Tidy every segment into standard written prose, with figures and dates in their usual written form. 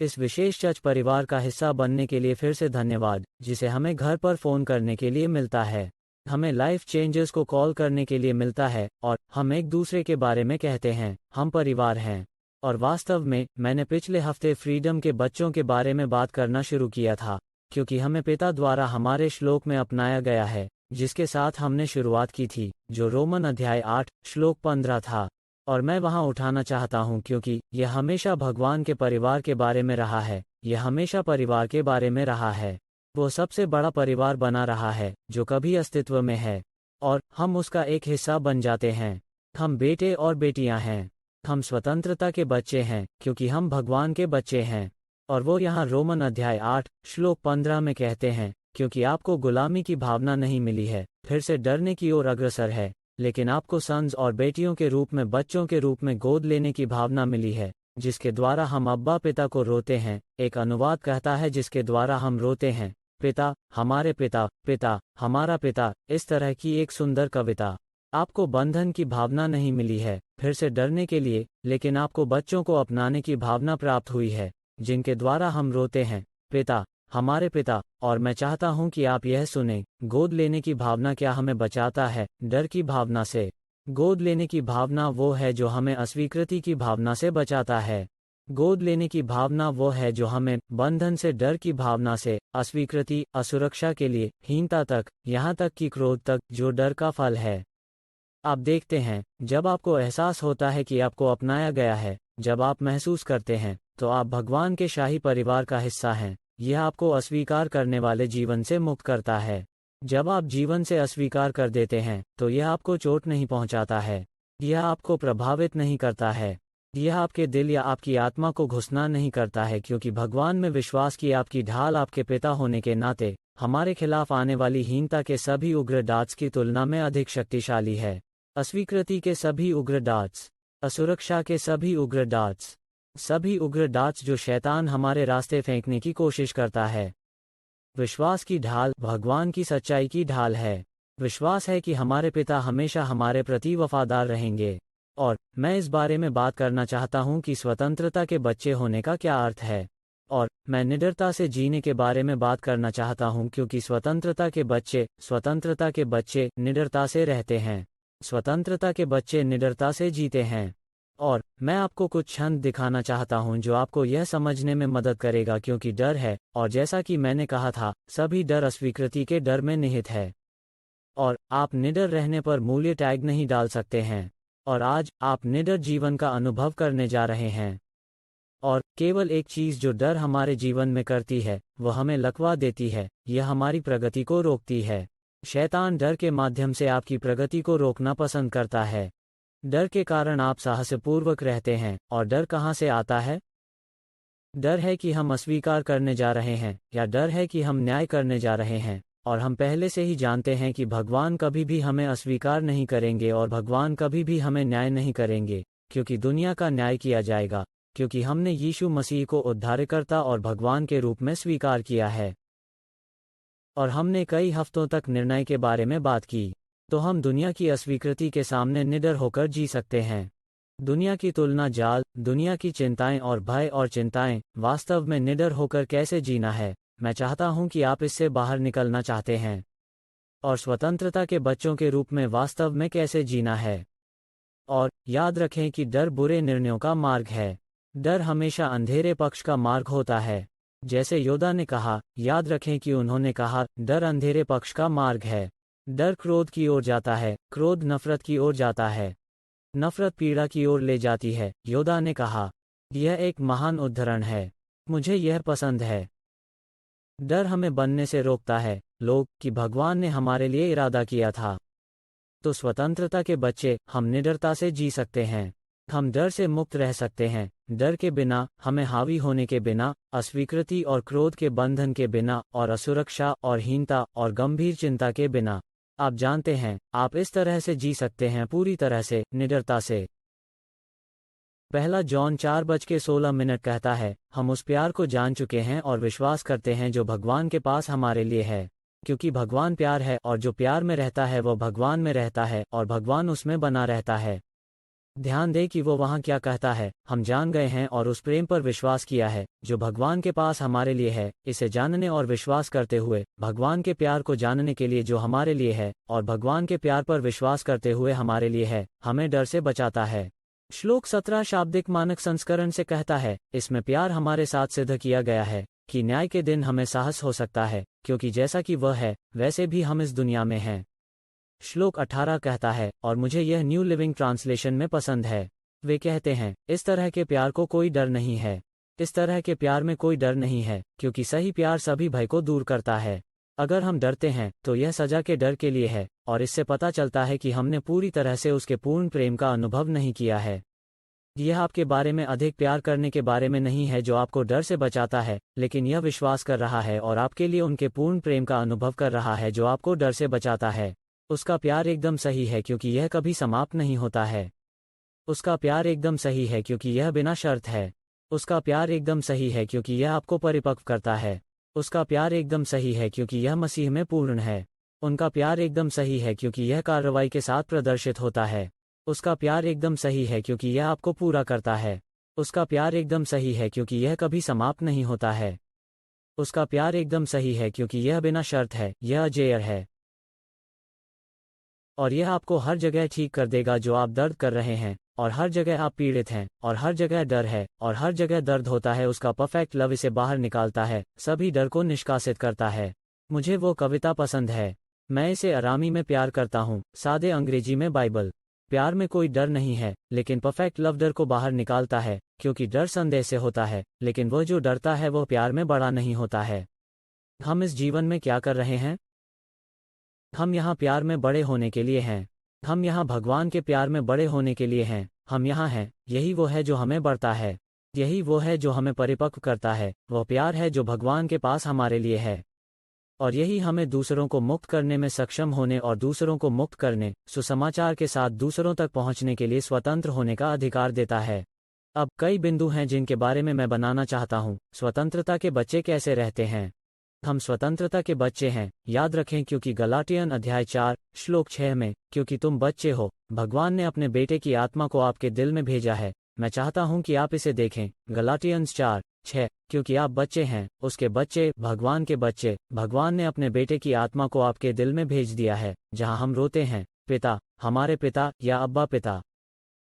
इस विशेष चर्च परिवार का हिस्सा बनने के लिए फिर से धन्यवाद, जिसे हमें घर पर फ़ोन करने के लिए मिलता है, हमें लाइफ चेंजर्स को कॉल करने के लिए मिलता है, और हम एक दूसरे के बारे में कहते हैं, हम परिवार हैं। और वास्तव में मैंने पिछले हफ्ते फ्रीडम के बच्चों के बारे में बात करना शुरू किया था, क्योंकि हमें पिता द्वारा हमारे श्लोक में अपनाया गया है, जिसके साथ हमने शुरुआत की थी, जो रोमन अध्याय 8 श्लोक 15 था। और मैं वहां उठाना चाहता हूं क्योंकि यह हमेशा भगवान के परिवार के बारे में रहा है, यह हमेशा परिवार के बारे में रहा है। वो सबसे बड़ा परिवार बना रहा है जो कभी अस्तित्व में है, और हम उसका एक हिस्सा बन जाते हैं। हम बेटे और बेटियां हैं। हम स्वतंत्रता के बच्चे हैं क्योंकि हम भगवान के बच्चे हैं। और वो यहाँ रोमन अध्याय 8 श्लोक 15 में कहते हैं, क्योंकि आपको गुलामी की भावना नहीं मिली है, फिर से डरने की ओर अग्रसर है, लेकिन आपको सन्स और बेटियों के रूप में, बच्चों के रूप में गोद लेने की भावना मिली है, जिसके द्वारा हम अब्बा पिता को रोते हैं। एक अनुवाद कहता है जिसके द्वारा हम रोते हैं, पिता, हमारे पिता, पिता, हमारा पिता, इस तरह की एक सुंदर कविता। आपको बंधन की भावना नहीं मिली है, फिर से डरने के लिए, लेकिन आपको बच्चों को अपनाने की भावना प्राप्त हुई है, जिनके द्वारा हम रोते हैं, पिता, हमारे पिता। और मैं चाहता हूं कि आप यह सुने, गोद लेने की भावना क्या हमें बचाता है डर की भावना से? गोद लेने की भावना वो है जो हमें अस्वीकृति की भावना से बचाता है। गोद लेने की भावना वो है जो हमें बंधन से, डर की भावना से, अस्वीकृति, असुरक्षा के लिए, हीनता तक, यहाँ तक कि क्रोध तक, जो डर का फल है। आप देखते हैं, जब आपको एहसास होता है कि आपको अपनाया गया है, जब आप महसूस करते हैं तो आप भगवान के शाही परिवार का हिस्सा हैं, यह आपको अस्वीकार करने वाले जीवन से मुक्त करता है। जब आप जीवन से अस्वीकार कर देते हैं तो यह आपको चोट नहीं पहुंचाता है, यह आपको प्रभावित नहीं करता है, यह आपके दिल या आपकी आत्मा को घुसना नहीं करता है, क्योंकि भगवान में विश्वास की आपकी ढाल आपके पिता होने के नाते हमारे खिलाफ आने वाली हीनता के सभी उग्र डार्ट्स की तुलना में अधिक शक्तिशाली है। अस्वीकृति के सभी उग्र डार्ट्स, असुरक्षा के सभी उग्र डार्ट्स, सभी उग्र डार्ट्स जो शैतान हमारे रास्ते फेंकने की कोशिश करता है। विश्वास की ढाल भगवान की सच्चाई की ढाल है। विश्वास है कि हमारे पिता हमेशा हमारे प्रति वफादार रहेंगे। और मैं इस बारे में बात करना चाहता हूं कि स्वतंत्रता के बच्चे होने का क्या अर्थ है। और मैं निडरता से जीने के बारे में बात करना चाहता हूं, क्योंकि स्वतंत्रता के बच्चे निडरता से रहते हैं। स्वतंत्रता के बच्चे निडरता से जीते हैं। और मैं आपको कुछ छंद दिखाना चाहता हूं जो आपको यह समझने में मदद करेगा, क्योंकि डर है, और जैसा कि मैंने कहा था, सभी डर अस्वीकृति के डर में निहित है। और आप निडर रहने पर मूल्य टैग नहीं डाल सकते हैं। और आज आप निडर जीवन का अनुभव करने जा रहे हैं। और केवल एक चीज़ जो डर हमारे जीवन में करती है, वह हमें लकवा देती है, यह हमारी प्रगति को रोकती है। शैतान डर के माध्यम से आपकी प्रगति को रोकना पसंद करता है। डर के कारण आप साहसपूर्वक रहते हैं, और डर कहाँ से आता है? डर है कि हम अस्वीकार करने जा रहे हैं, या डर है कि हम न्याय करने जा रहे हैं। और हम पहले से ही जानते हैं कि भगवान कभी भी हमें अस्वीकार नहीं करेंगे, और भगवान कभी भी हमें न्याय नहीं करेंगे, क्योंकि दुनिया का न्याय किया जाएगा, क्योंकि हमने यीशु मसीह को उद्धारकर्ता और भगवान के रूप में स्वीकार किया है। और हमने कई हफ्तों तक निर्णय के बारे में बात की, तो हम दुनिया की अस्वीकृति के सामने निडर होकर जी सकते हैं। दुनिया की तुलना, जाल, दुनिया की चिंताएं और भय और चिंताएं, वास्तव में निडर होकर कैसे जीना है। मैं चाहता हूं कि आप इससे बाहर निकलना चाहते हैं, और स्वतंत्रता के बच्चों के रूप में वास्तव में कैसे जीना है। और याद रखें कि डर बुरे निर्णयों का मार्ग है। डर हमेशा अंधेरे पक्ष का मार्ग होता है। जैसे योदा ने कहा, याद रखें कि उन्होंने कहा, डर अंधेरे पक्ष का मार्ग है। डर क्रोध की ओर जाता है, क्रोध नफरत की ओर जाता है, नफरत पीड़ा की ओर ले जाती है। योदा ने कहा, यह एक महान उद्धरण है, मुझे यह पसंद है। डर हमें बनने से रोकता है लोग कि भगवान ने हमारे लिए इरादा किया था। तो स्वतंत्रता के बच्चे, हम निडरता से जी सकते हैं। हम डर से मुक्त रह सकते हैं, डर के बिना, हमें हावी होने के बिना, अस्वीकृति और क्रोध के बंधन के बिना, और असुरक्षा और हीनता और गंभीर चिंता के बिना। आप जानते हैं, आप इस तरह से जी सकते हैं, पूरी तरह से, निडरता से। पहला जॉन 4:16 कहता है, हम उस प्यार को जान चुके हैं और विश्वास करते हैं जो भगवान के पास हमारे लिए है, क्योंकि भगवान प्यार है, और जो प्यार में रहता है वह भगवान में रहता है, और भगवान उसमें बना रहता है। ध्यान दें कि वो वहाँ क्या कहता है। हम जान गए हैं और उस प्रेम पर विश्वास किया है जो भगवान के पास हमारे लिए है। इसे जानने और विश्वास करते हुए, भगवान के प्यार को जानने के लिए जो हमारे लिए है, और भगवान के प्यार पर विश्वास करते हुए हमारे लिए है, हमें डर से बचाता है। श्लोक 17 शाब्दिक मानक संस्करण से कहता है, इसमें प्यार हमारे साथ सिद्ध किया गया है कि न्याय के दिन हमें साहस हो सकता है, क्योंकि जैसा कि वह है वैसे भी हम इस दुनिया में हैं। श्लोक 18 कहता है, और मुझे यह न्यू लिविंग ट्रांसलेशन में पसंद है। वे कहते हैं, इस तरह के प्यार को कोई डर नहीं है। इस तरह के प्यार में कोई डर नहीं है, क्योंकि सही प्यार सभी भय को दूर करता है। अगर हम डरते हैं तो यह सजा के डर के लिए है, और इससे पता चलता है कि हमने पूरी तरह से उसके पूर्ण प्रेम का अनुभव नहीं किया है। यह आपके बारे में अधिक प्यार करने के बारे में नहीं है जो आपको डर से बचाता है, लेकिन यह विश्वास कर रहा है और आपके लिए उनके पूर्ण प्रेम का अनुभव कर रहा है जो आपको डर से बचाता है। उसका प्यार एकदम सही है क्योंकि यह कभी समाप्त नहीं होता है। उसका प्यार एकदम सही है क्योंकि यह बिना शर्त है। उसका प्यार एकदम सही है क्योंकि यह आपको परिपक्व करता है। उसका प्यार एकदम सही है क्योंकि यह मसीह में पूर्ण है। उनका प्यार एकदम सही है क्योंकि यह कार्रवाई के साथ प्रदर्शित होता है। उसका प्यार एकदम सही है क्योंकि यह आपको पूरा करता है। उसका प्यार एकदम सही है क्योंकि यह कभी समाप्त नहीं होता है। उसका प्यार एकदम सही है क्योंकि यह बिना शर्त है, यह अजेय है। और यह आपको हर जगह ठीक कर देगा जो आप दर्द कर रहे हैं, और हर जगह आप पीड़ित हैं, और हर जगह डर है, और हर जगह दर्द होता है। उसका परफेक्ट लव इसे बाहर निकालता है, सभी डर को निष्कासित करता है। मुझे वो कविता पसंद है। मैं इसे आरामी में प्यार करता हूँ, सादे अंग्रेजी में बाइबल। प्यार में कोई डर नहीं है, लेकिन परफेक्ट लव डर को बाहर निकालता है, क्योंकि डर संदेह से होता है, लेकिन वह जो डरता है वह प्यार में बड़ा नहीं होता है। हम इस जीवन में क्या कर रहे हैं? हम यहाँ प्यार में बड़े होने के लिए हैं। हम यहाँ भगवान के प्यार में बड़े होने के लिए हैं। हम यहाँ हैं, यही वो है जो हमें बढ़ता है। यही वो है जो हमें परिपक्व करता है। वह प्यार है जो भगवान के पास हमारे लिए है। और यही हमें दूसरों को मुक्त करने में सक्षम होने और दूसरों को मुक्त करने, सुसमाचार के साथ दूसरों तक पहुँचने के लिए स्वतंत्र होने का अधिकार देता है। अब कई बिंदु हैं जिनके बारे में मैं बनाना चाहता हूँ। स्वतंत्रता के बच्चे कैसे रहते हैं? हम स्वतंत्रता के बच्चे हैं, याद रखें, क्योंकि गलाटियन अध्याय 4 श्लोक 6 में, क्योंकि तुम बच्चे हो, भगवान ने अपने बेटे की आत्मा को आपके दिल में भेजा है। मैं चाहता हूं कि आप इसे देखें, गलाटियंस 4:6, क्योंकि आप बच्चे हैं, उसके बच्चे, भगवान के बच्चे। भगवान ने अपने बेटे की आत्मा को आपके दिल में भेज दिया है, जहां हम रोते हैं, पिता, हमारे पिता, या अब्बा पिता।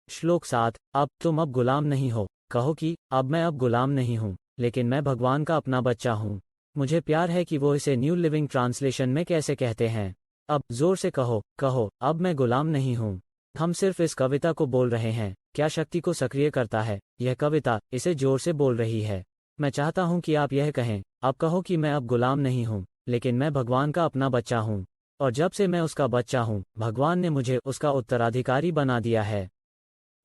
श्लोक 7, अब तुम अब गुलाम नहीं हो। कहो कि अब मैं अब गुलाम नहीं हूं, लेकिन मैं भगवान का अपना बच्चा हूं। मुझे प्यार है कि वो इसे न्यू लिविंग ट्रांसलेशन में कैसे कहते हैं। अब जोर से कहो, कहो, अब मैं गुलाम नहीं हूं। हम सिर्फ इस कविता को बोल रहे हैं। क्या शक्ति को सक्रिय करता है? यह कविता इसे जोर से बोल रही है। मैं चाहता हूं कि आप यह कहें, अब कहो कि मैं अब गुलाम नहीं हूं, लेकिन मैं भगवान का अपना बच्चा हूं। और जब से मैं उसका बच्चा हूं, भगवान ने मुझे उसका उत्तराधिकारी बना दिया है।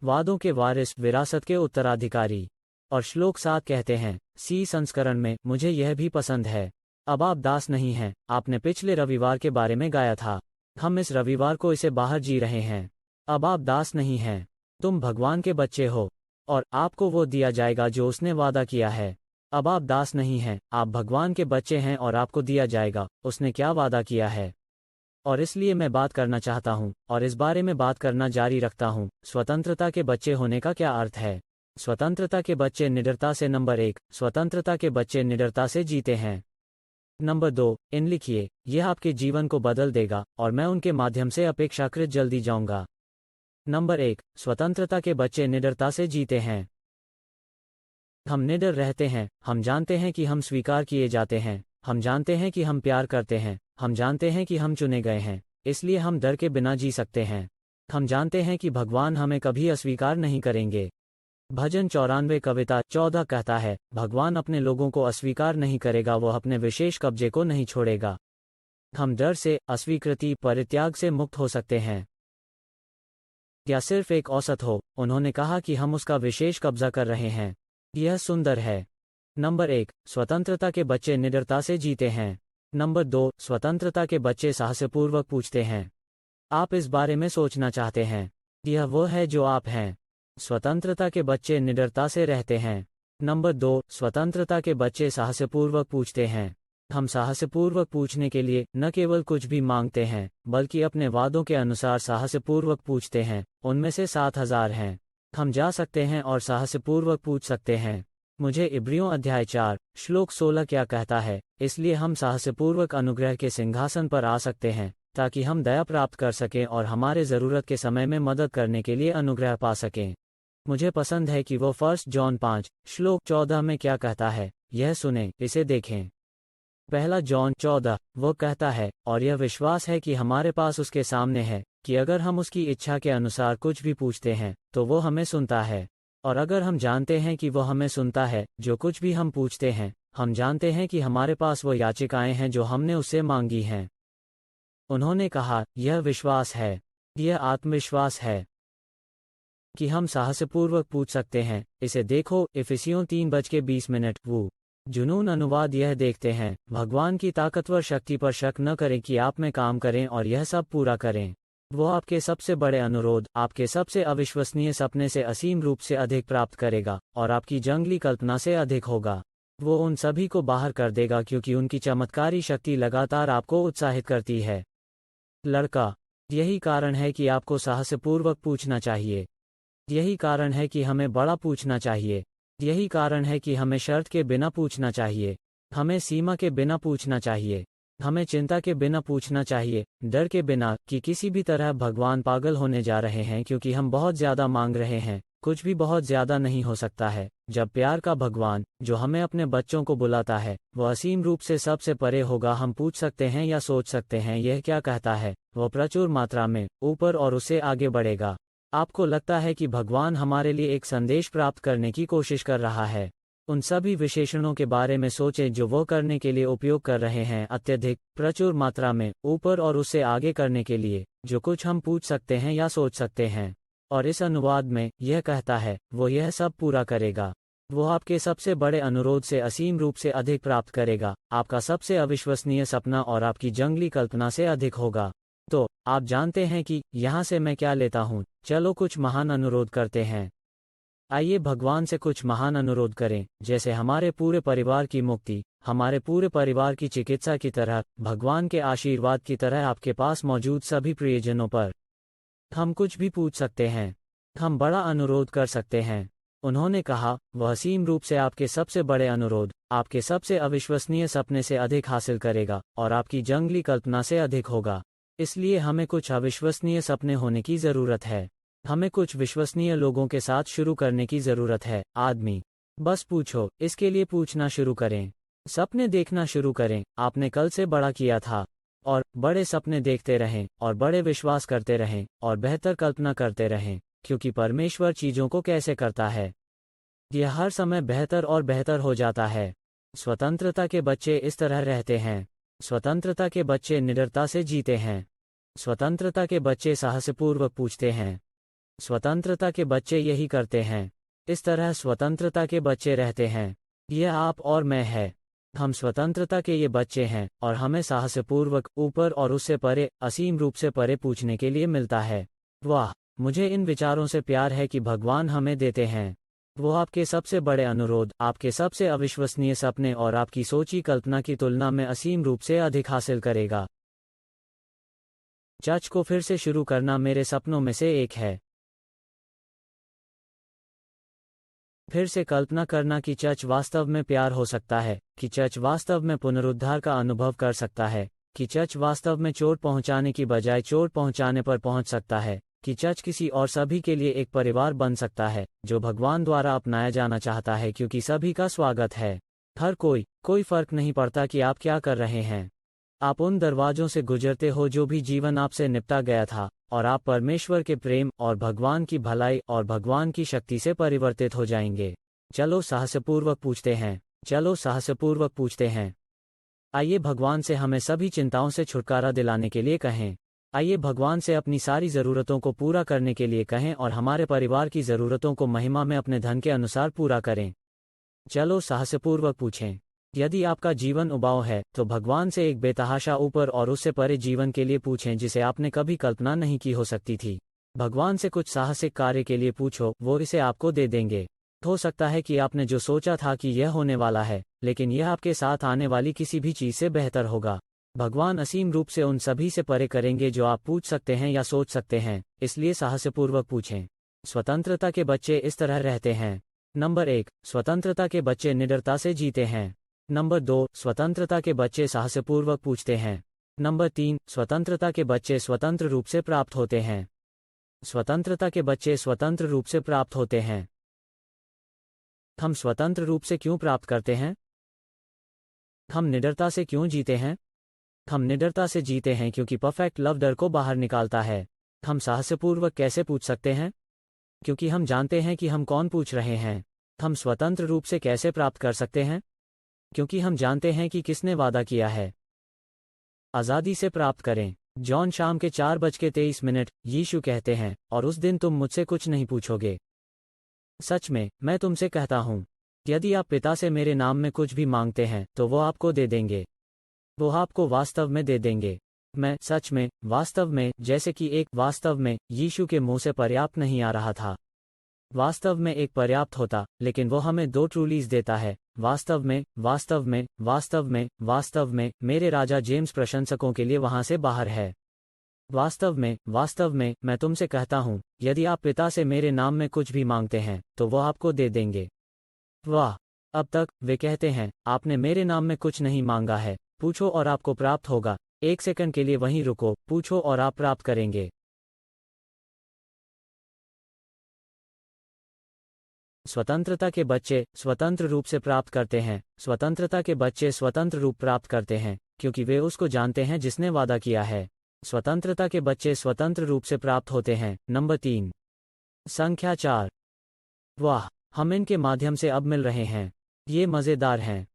वादों के वारिस, विरासत के उत्तराधिकारी। और श्लोक 7 कहते हैं, सी संस्करण में, मुझे यह भी पसंद है। अब आप दास नहीं हैं। आपने पिछले रविवार के बारे में गाया था। हम इस रविवार को इसे बाहर जी रहे हैं। अब आप दास नहीं हैं। तुम भगवान के बच्चे हो, और आपको वो दिया जाएगा जो उसने वादा किया है। अब आप दास नहीं हैं, आप भगवान के बच्चे हैं और आपको दिया जाएगा उसने क्या वादा किया है। और इसलिए मैं बात करना चाहता हूँ, और इस बारे में बात करना जारी रखता हूँ, स्वतंत्रता के बच्चे होने का क्या अर्थ है। स्वतंत्रता के बच्चे निडरता से, नंबर 1, स्वतंत्रता के बच्चे निडरता से जीते हैं। नंबर 2, इन लिखिए, यह आपके जीवन को बदल देगा, और मैं उनके माध्यम से अपेक्षाकृत जल्दी जाऊंगा। नंबर 1, स्वतंत्रता के बच्चे निडरता से जीते हैं। हम निडर रहते हैं। हम जानते हैं कि हम स्वीकार किए जाते हैं। हम जानते हैं कि हम प्यार करते हैं। हम जानते हैं कि हम चुने गए हैं, इसलिए हम डर के बिना जी सकते हैं। हम जानते हैं कि भगवान हमें कभी अस्वीकार नहीं करेंगे। भजन 94 कविता 14 कहता है, भगवान अपने लोगों को अस्वीकार नहीं करेगा, वो अपने विशेष कब्जे को नहीं छोड़ेगा। हम डर से, अस्वीकृति, परित्याग से मुक्त हो सकते हैं। या सिर्फ एक औसत हो। उन्होंने कहा कि हम उसका विशेष कब्जा कर रहे हैं। यह सुंदर है। नंबर 1, स्वतंत्रता के बच्चे निडरता से जीते हैं। नंबर 2, स्वतंत्रता के बच्चे साहसपूर्वक पूछते हैं। आप इस बारे में सोचना चाहते हैं। यह वो है जो आप हैं। स्वतंत्रता के बच्चे निडरता से रहते हैं। नंबर 2, स्वतंत्रता के बच्चे साहसपूर्वक पूछते हैं। हम साहसपूर्वक पूछने के लिए न केवल कुछ भी मांगते हैं, बल्कि अपने वादों के अनुसार साहसपूर्वक पूछते हैं। उनमें से 7,000 हैं। हम जा सकते हैं और साहसपूर्वक पूछ सकते हैं। मुझे इब्रियों अध्याय 4 श्लोक 16 क्या कहता है, इसलिए हम साहसपूर्वक अनुग्रह के सिंहासन पर आ सकते हैं, ताकि हम दया प्राप्त कर सकें और हमारे ज़रूरत के समय में मदद करने के लिए अनुग्रह पा सकें। मुझे पसंद है कि वो 1 जॉन 5 श्लोक 14 में क्या कहता है, यह सुने, इसे देखें। 1 जॉन 14 वो कहता है, और यह विश्वास है कि हमारे पास उसके सामने है, कि अगर हम उसकी इच्छा के अनुसार कुछ भी पूछते हैं, तो वो हमें सुनता है। और अगर हम जानते हैं कि वो हमें सुनता है, जो कुछ भी हम पूछते हैं, हम जानते हैं कि हमारे पास वो याचिकाएं हैं जो हमने उससे मांगी हैं। उन्होंने कहा, यह विश्वास है, यह आत्मविश्वास है कि हम साहसपूर्वक पूछ सकते हैं। इसे देखो, इफिसियों 3:20। वो जुनून अनुवाद यह देखते हैं, भगवान की ताकतवर शक्ति पर शक न करें कि आप में काम करें और यह सब पूरा करें। वो आपके सबसे बड़े अनुरोध, आपके सबसे अविश्वसनीय सपने से असीम रूप से अधिक प्राप्त करेगा, और आपकी जंगली कल्पना से अधिक होगा। वो उन सभी को बाहर कर देगा, क्योंकि उनकी चमत्कारी शक्ति लगातार आपको उत्साहित करती है। लड़का, यही कारण है कि आपको साहसपूर्वक पूछना चाहिए। यही कारण है कि हमें बड़ा पूछना चाहिए। यही कारण है कि हमें शर्त के बिना पूछना चाहिए। हमें सीमा के बिना पूछना चाहिए। हमें चिंता के बिना पूछना चाहिए, डर के बिना कि किसी भी तरह भगवान पागल होने जा रहे हैं क्योंकि हम बहुत ज़्यादा मांग रहे हैं। कुछ भी बहुत ज़्यादा नहीं हो सकता है, जब प्यार का भगवान, जो हमें अपने बच्चों को बुलाता है, वो असीम रूप से सबसे परे होगा। हम पूछ सकते हैं या सोच सकते हैं यह क्या कहता है, वो प्रचुर मात्रा में ऊपर और उससे आगे बढ़ेगा। आपको लगता है कि भगवान हमारे लिए एक संदेश प्राप्त करने की कोशिश कर रहा है। उन सभी विशेषणों के बारे में सोचें जो वो करने के लिए उपयोग कर रहे हैं, अत्यधिक, प्रचुर मात्रा में, ऊपर और उससे आगे करने के लिए, जो कुछ हम पूछ सकते हैं या सोच सकते हैं। और इस अनुवाद में यह कहता है, वो यह सब पूरा करेगा। वो आपके सबसे बड़े अनुरोध से असीम रूप से अधिक प्राप्त करेगा, आपका सबसे अविश्वसनीय सपना और आपकी जंगली कल्पना से अधिक होगा। तो आप जानते हैं कि यहाँ से मैं क्या लेता हूँ। चलो कुछ महान अनुरोध करते हैं। आइए भगवान से कुछ महान अनुरोध करें, जैसे हमारे पूरे परिवार की मुक्ति, हमारे पूरे परिवार की चिकित्सा की तरह, भगवान के आशीर्वाद की तरह आपके पास मौजूद सभी प्रियजनों पर। हम कुछ भी पूछ सकते हैं। हम बड़ा अनुरोध कर सकते हैं। उन्होंने कहा, वह असीम रूप से आपके सबसे बड़े अनुरोध, आपके सबसे अविश्वसनीय सपने से अधिक हासिल करेगा, और आपकी जंगली कल्पना से अधिक होगा। इसलिए हमें कुछ अविश्वसनीय सपने होने की ज़रूरत है। हमें कुछ विश्वसनीय लोगों के साथ शुरू करने की ज़रूरत है। आदमी, बस पूछो, इसके लिए पूछना शुरू करें। सपने देखना शुरू करें। आपने कल से बड़ा किया था, और बड़े सपने देखते रहें, और बड़े विश्वास करते रहें, और बेहतर कल्पना करते रहें, क्योंकि परमेश्वर चीज़ों को कैसे करता है, यह हर समय बेहतर और बेहतर हो जाता है। स्वतंत्रता के बच्चे इस तरह रहते हैं। स्वतंत्रता के बच्चे निडरता से जीते हैं। स्वतंत्रता के बच्चे साहसपूर्वक पूछते हैं। स्वतंत्रता के बच्चे यही करते हैं। इस तरह स्वतंत्रता के बच्चे रहते हैं। यह आप और मैं है। हम स्वतंत्रता के ये बच्चे हैं, और हमें साहसपूर्वक, ऊपर और उससे परे, असीम रूप से परे पूछने के लिए मिलता है। वाह, मुझे इन विचारों से प्यार है कि भगवान हमें देते हैं। वो आपके सबसे बड़े अनुरोध, आपके सबसे अविश्वसनीय सपने और आपकी सोची कल्पना की तुलना में असीम रूप से अधिक हासिल करेगा। चर्च को फिर से शुरू करना मेरे सपनों में से एक है। फिर से कल्पना करना कि चर्च वास्तव में प्यार हो सकता है, कि चर्च वास्तव में पुनरुद्धार का अनुभव कर सकता है, कि चर्च वास्तव में चोट पहुंचाने की बजाय चोट पहुंचाने पर पहुंच सकता है, कि चर्च किसी और सभी के लिए एक परिवार बन सकता है, जो भगवान द्वारा अपनाया जाना चाहता है, क्योंकि सभी का स्वागत है। हर कोई फर्क नहीं पड़ता कि आप क्या कर रहे हैं। आप उन दरवाजों से गुजरते हो जो भी जीवन आपसे निपटा गया था, और आप परमेश्वर के प्रेम और भगवान की भलाई और भगवान की शक्ति से परिवर्तित हो जाएंगे। चलो साहसपूर्वक पूछते हैं। चलो साहसपूर्वक पूछते हैं। आइए भगवान से हमें सभी चिंताओं से छुटकारा दिलाने के लिए कहें। आइए भगवान से अपनी सारी ज़रूरतों को पूरा करने के लिए कहें और हमारे परिवार की ज़रूरतों को महिमा में अपने धन के अनुसार पूरा करें। चलो साहसपूर्वक पूछें। यदि आपका जीवन उबाऊ है, तो भगवान से एक बेतहाशा ऊपर और उससे परे जीवन के लिए पूछें जिसे आपने कभी कल्पना नहीं की हो सकती थी। भगवान से कुछ साहसिक कार्य के लिए पूछो, वो इसे आपको दे देंगे। हो सकता है कि आपने जो सोचा था कि यह होने वाला है, लेकिन यह आपके साथ आने वाली किसी भी चीज़ से बेहतर होगा। भगवान असीम रूप से उन सभी से परे करेंगे जो आप पूछ सकते हैं या सोच सकते हैं, इसलिए साहसपूर्वक पूछें। स्वतंत्रता के बच्चे इस तरह रहते हैं। नंबर 1, स्वतंत्रता के बच्चे निडरता से जीते हैं। नंबर 2, स्वतंत्रता के बच्चे साहसपूर्वक पूछते हैं। नंबर 3, स्वतंत्रता के बच्चे स्वतंत्र रूप से प्राप्त होते हैं। स्वतंत्रता के बच्चे स्वतंत्र रूप से प्राप्त होते हैं। हम स्वतंत्र रूप से क्यों प्राप्त करते हैं? हम निडरता से क्यों जीते हैं? हम निडरता से जीते हैं क्योंकि परफेक्ट लव डर को बाहर निकालता है। हम साहसपूर्वक कैसे पूछ सकते हैं? क्योंकि हम जानते हैं कि हम कौन पूछ रहे हैं। हम स्वतंत्र रूप से कैसे प्राप्त कर सकते हैं? क्योंकि हम जानते हैं कि किसने वादा किया है। आज़ादी से प्राप्त करें। जॉन शाम के 4:23 यीशु कहते हैं, और उस दिन तुम मुझसे कुछ नहीं पूछोगे। सच में, मैं तुमसे कहता हूँ, यदि आप पिता से मेरे नाम में कुछ भी मांगते हैं तो वो आपको दे देंगे। वो आपको वास्तव में दे देंगे। मैं सच में, वास्तव में, जैसे कि एक वास्तव में यीशु के मुंह से पर्याप्त नहीं आ रहा था। वास्तव में एक पर्याप्त होता, लेकिन वो हमें 2 ट्रूलीज देता है। वास्तव में, वास्तव में, वास्तव में, वास्तव में, मेरे राजा जेम्स प्रशंसकों के लिए वहां से बाहर है। वास्तव में, मैं तुमसे कहता हूँ, यदि आप पिता से मेरे नाम में कुछ भी मांगते हैं, तो वो आपको दे देंगे। वाह! अब तक, वे कहते हैं, आपने मेरे नाम में कुछ नहीं मांगा है, पूछो और आपको प्राप्त होगा। 1 सेकंड के लिए वहीं रुको, पूछो और आप प्राप्त करेंगे। स्वतंत्रता के बच्चे स्वतंत्र रूप से प्राप्त करते हैं। स्वतंत्रता के बच्चे स्वतंत्र रूप प्राप्त करते हैं, क्योंकि वे उसको जानते हैं जिसने वादा किया है। स्वतंत्रता के बच्चे स्वतंत्र रूप से प्राप्त होते हैं। नंबर 3। संख्या 4। वाह! हम इनके माध्यम से अब मिल रहे हैं। ये मज़ेदार हैं।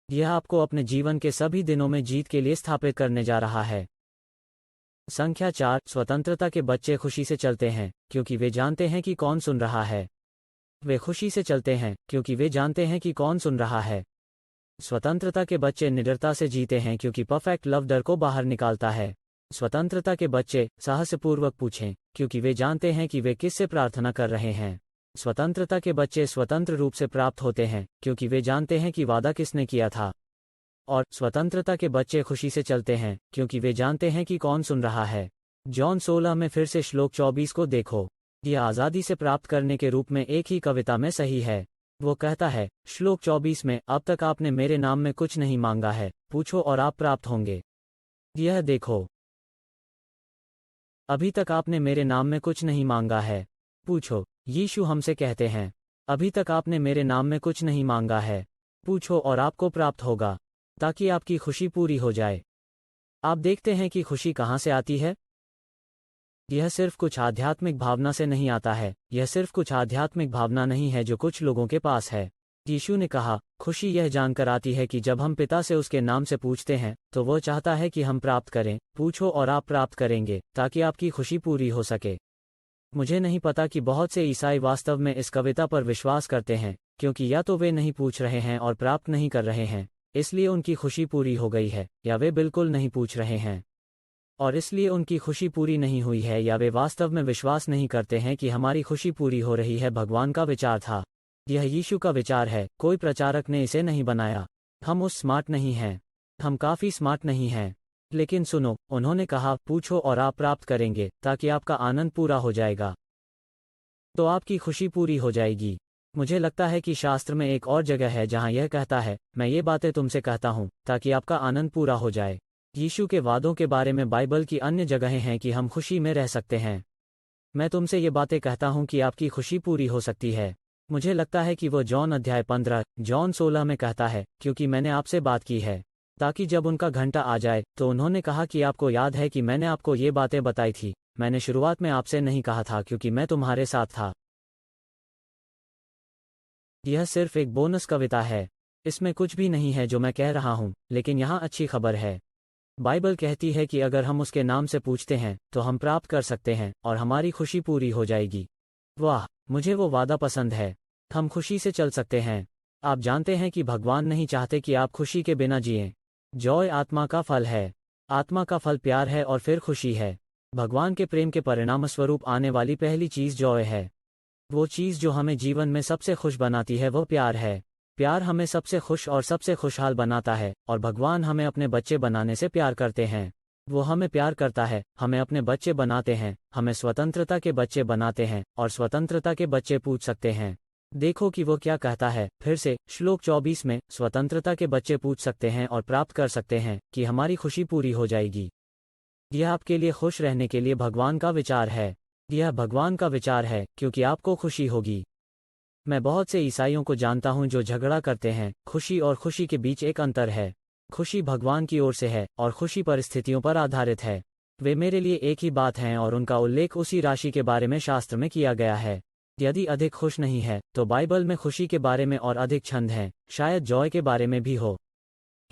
यह आपको अपने जीवन के सभी दिनों में जीत के लिए स्थापित करने जा रहा है। संख्या 4, स्वतंत्रता के बच्चे खुशी से चलते हैं, क्योंकि वे जानते हैं कि कौन सुन रहा है। वे खुशी से चलते हैं, क्योंकि वे जानते हैं कि कौन सुन रहा है। स्वतंत्रता के बच्चे निडरता से जीते हैं, क्योंकि परफेक्ट लव डर को बाहर निकालता है। स्वतंत्रता के बच्चे साहसपूर्वक पूछें, क्योंकि वे जानते हैं कि वे किससे प्रार्थना कर रहे हैं। स्वतंत्रता के बच्चे स्वतंत्र रूप से प्राप्त होते हैं, क्योंकि वे जानते हैं कि वादा किसने किया था। और स्वतंत्रता के बच्चे खुशी से चलते हैं, क्योंकि वे जानते हैं कि कौन सुन रहा है। जॉन 16 में फिर से श्लोक 24 को देखो। यह आज़ादी से प्राप्त करने के रूप में एक ही कविता में सही है। वो कहता है, श्लोक 24 में, अब तक आपने मेरे नाम में कुछ नहीं मांगा है, पूछो और आप प्राप्त होंगे। यह देखो, अभी तक आपने मेरे नाम में कुछ नहीं मांगा है, पूछो। यीशु हमसे कहते हैं, अभी तक आपने मेरे नाम में कुछ नहीं मांगा है, पूछो और आपको प्राप्त होगा, ताकि आपकी खुशी पूरी हो जाए। आप देखते हैं कि खुशी कहाँ से आती है? यह सिर्फ कुछ आध्यात्मिक भावना से नहीं आता है। यह सिर्फ कुछ आध्यात्मिक भावना नहीं है जो कुछ लोगों के पास है। यीशु ने कहा, खुशी यह जानकर आती है कि जब हम पिता से उसके नाम से पूछते हैं, तो वह चाहता है कि हम प्राप्त करें। पूछो और आप प्राप्त करेंगे, ताकि आपकी खुशी पूरी हो सके। मुझे नहीं पता कि बहुत से ईसाई वास्तव में इस कविता पर विश्वास करते हैं, क्योंकि या तो वे नहीं पूछ रहे हैं और प्राप्त नहीं कर रहे हैं, इसलिए उनकी खुशी पूरी हो गई है, या वे बिल्कुल नहीं पूछ रहे हैं और इसलिए उनकी खुशी पूरी नहीं हुई है, या वे वास्तव में विश्वास नहीं करते हैं कि हमारी खुशी पूरी हो रही है। भगवान का विचार था। यह यीशु का विचार है, कोई प्रचारक ने इसे नहीं बनाया। हम उस स्मार्ट नहीं हैं। हम काफ़ी स्मार्ट नहीं हैं। लेकिन सुनो, उन्होंने कहा, पूछो और आप प्राप्त करेंगे, ताकि आपका आनंद पूरा हो जाएगा। तो आपकी खुशी पूरी हो जाएगी। मुझे लगता है कि शास्त्र में एक और जगह है जहां यह कहता है, मैं ये बातें तुमसे कहता हूं, ताकि आपका आनंद पूरा हो जाए। यीशु के वादों के बारे में बाइबल की अन्य जगहें हैं कि हम खुशी में रह सकते हैं। मैं तुमसे ये बातें कहता हूं कि आपकी खुशी पूरी हो सकती है। मुझे लगता है कि वो जॉन अध्याय 15, जॉन 16 में कहता है, क्योंकि मैंने आपसे बात की है, ताकि जब उनका घंटा आ जाए, तो उन्होंने कहा कि आपको याद है कि मैंने आपको ये बातें बताई थी। मैंने शुरुआत में आपसे नहीं कहा था, क्योंकि मैं तुम्हारे साथ था। यह सिर्फ एक बोनस कविता है। इसमें कुछ भी नहीं है जो मैं कह रहा हूं, लेकिन यहाँ अच्छी खबर है। बाइबल कहती है कि अगर हम उसके नाम से पूछते हैं, तो हम प्राप्त कर सकते हैं, और हमारी खुशी पूरी हो जाएगी। वाह, मुझे वो वादा पसंद है। हम खुशी से चल सकते हैं। आप जानते हैं कि भगवान नहीं चाहते कि आप खुशी के बिना जिएं। जॉय आत्मा का फल है। आत्मा का फल प्यार है और फिर खुशी है। भगवान के प्रेम के परिणामस्वरूप आने वाली पहली चीज़ जॉय है। वो चीज़ जो हमें जीवन में सबसे खुश बनाती है वो प्यार है। प्यार हमें सबसे खुश और सबसे खुशहाल बनाता है, और भगवान हमें अपने बच्चे बनाने से प्यार करते हैं। वो हमें प्यार करता है, हमें अपने बच्चे बनाते हैं, हमें स्वतंत्रता के बच्चे बनाते हैं, और स्वतंत्रता के बच्चे पूछ सकते हैं, देखो कि वो क्या कहता है। फिर से श्लोक 24 में स्वतंत्रता के बच्चे पूछ सकते हैं और प्राप्त कर सकते हैं कि हमारी खुशी पूरी हो जाएगी। यह आपके लिए खुश रहने के लिए भगवान का विचार है। यह भगवान का विचार है क्योंकि आपको खुशी होगी। मैं बहुत से ईसाइयों को जानता हूं जो झगड़ा करते हैं। खुशी और खुशी के बीच एक अंतर है। खुशी भगवान की ओर से है और खुशी परिस्थितियों पर आधारित है। वे मेरे लिए एक ही बात हैं और उनका उल्लेख उसी राशि के बारे में शास्त्र में किया गया है। यदि अधिक खुश नहीं है तो बाइबल में खुशी के बारे में और अधिक छंद हैं, शायद जॉय के बारे में भी हो।